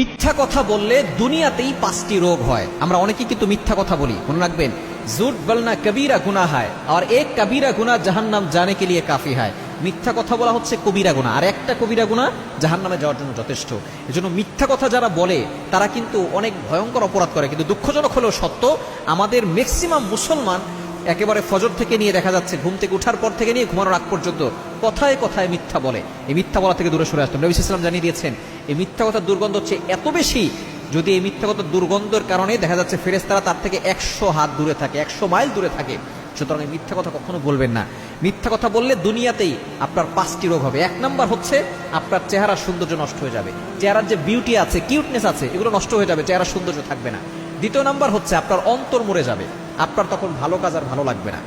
মিথ্যা কথা বললে দুনিয়াতেই 5টি রোগ হয়। আমরা অনেকেই কিন্তু মিথ্যা কথা বলি, মনে রাখবেন, झूठ बोलना कबीरा गुनाह है और एक कबीरा गुनाह जहन्नम जाने के लिए काफी है। মিথ্যা কথা বলা হচ্ছে কবিরা গুনাহ, আর একটা কবিরা গুনাহ জাহান্নামে যাওয়ার জন্য যথেষ্ট। এজন্য মিথ্যা কথা যারা বলে তারা কিন্তু অনেক ভয়ঙ্কর অপরাধ করে। কিন্তু দুঃখজনক হলেও সত্য, আমাদের ম্যাক্সিমাম মুসলমান একেবারে ফজর থেকে নিয়ে দেখা যাচ্ছে ঘুম থেকে ওঠার পর থেকে নিয়ে ঘুমানোর আগ পর্যন্ত কথায় কথায় মিথ্যা বলে। এই মিথ্যা বলা থেকে দূরে সরে আসতে নবী সাল্লাল্লাহু আলাইহি ওয়াসাল্লাম জানিয়ে দিয়েছেন, এই মিথ্যা কথার দুর্গন্ধ হচ্ছে এত বেশি, যদি এই মিথ্যা কথার দুর্গন্ধের কারণে দেখা যাচ্ছে ফেরেশতারা তার থেকে 100 হাত দূরে থাকে, 100 মাইল দূরে থাকে। সুতরাং এই মিথ্যা কথা কখনো বলবেন না। মিথ্যা কথা বললে দুনিয়াতেই আপনার 5টি রোগ হবে। 1 নাম্বার হচ্ছে আপনার চেহারার সৌন্দর্য নষ্ট হয়ে যাবে, চেহারার যে বিউটি আছে, কিউটনেস আছে, এগুলো নষ্ট হয়ে যাবে, চেহারার সৌন্দর্য থাকবে না। 2 নাম্বার হচ্ছে আপনার অন্তর মরে যাবে, আপনার তখন ভালো কাজ আর ভালো লাগবে না।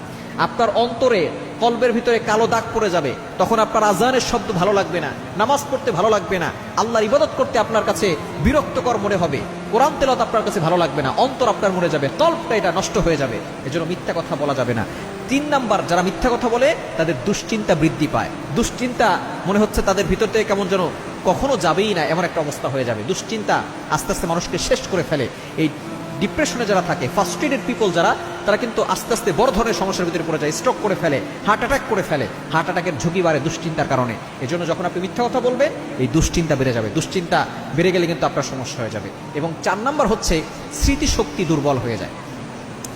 আপনার অন্তরে কলবের ভিতরে কালো দাগ পড়ে যাবে, তখন আপনার আজানের শব্দ ভালো লাগবে না, নামাজ পড়তে ভালো লাগবে না, আল্লাহর ইবাদত করতে আপনার কাছে বিরক্তকর মনে হবে, কোরআন তেলাওয়াত আপনার কাছে ভালো লাগবে না, অন্তর আপনার মরে যাবে, কলবটা এটা নষ্ট হয়ে যাবে। এজন্য মিথ্যা কথা বলা যাবে না। 3 নাম্বার, যারা মিথ্যা কথা বলে তাদের দুশ্চিন্তা বৃদ্ধি পায়। দুশ্চিন্তা মনে হচ্ছে তাদের ভিতর থেকে কেমন যেন কখনো যাবেই না, এমন একটা অবস্থা হয়ে যাবে। দুশ্চিন্তা আস্তে আস্তে মানুষকে শেষ করে ফেলে। এই ডিপ্রেশনে যারা থাকে, ফার্স্ট্রেটেড পিপল যারা, তারা কিন্তু আস্তে আস্তে বড় ধরনের সমস্যার ভিতরে পড়ে যায়, স্ট্রোক করে ফেলে, হার্ট অ্যাটাক করে ফেলে। হার্ট অ্যাটাকের ঝুঁকি বাড়ে দুশ্চিন্তার কারণে। এজন্য যখন আপনি মিথ্যা কথা বলবেন, এই দুশ্চিন্তা বেড়ে যাবে। দুশ্চিন্তা বেড়ে গেলে কিন্তু আপনার সমস্যা হয়ে যাবে। এবং 4 নাম্বার হচ্ছে স্মৃতিশক্তি দুর্বল হয়ে যায়,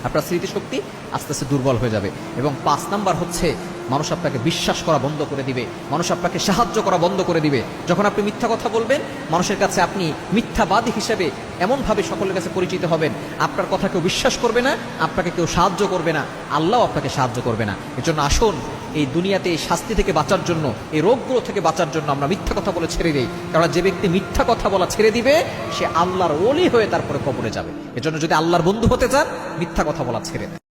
আপনার স্মৃতিশক্তি আস্তে আস্তে দুর্বল হয়ে যাবে। এবং 5 নাম্বার হচ্ছে মানুষ আপনাকে বিশ্বাস করা বন্ধ করে দিবে, মানুষ আপনাকে সাহায্য করা বন্ধ করে দিবে। যখন আপনি মিথ্যা কথা বলবেন, মানুষের কাছে আপনি মিথ্যাবাদী হিসেবে এমনভাবে সকলের কাছে পরিচিত হবেন, আপনার কথা কেউ বিশ্বাস করবে না, আপনাকে কেউ সাহায্য করবে না, আল্লাহ আপনাকে সাহায্য করবে না। এজন্য আসুন, এই দুনিয়াতে এই শাস্তি থেকে বাঁচার জন্য, এই রোগগুলো থেকে বাঁচার জন্য আমরা মিথ্যা কথা বলে ছেড়ে দিই। কারণ যে ব্যক্তি মিথ্যা কথা বলা ছেড়ে দিবে, সে আল্লাহর ওলি হয়ে তারপরে কবরে যাবে। এজন্য যদি আল্লাহর বন্ধু হতে চান, মিথ্যা কথা বলা ছেড়ে দেন।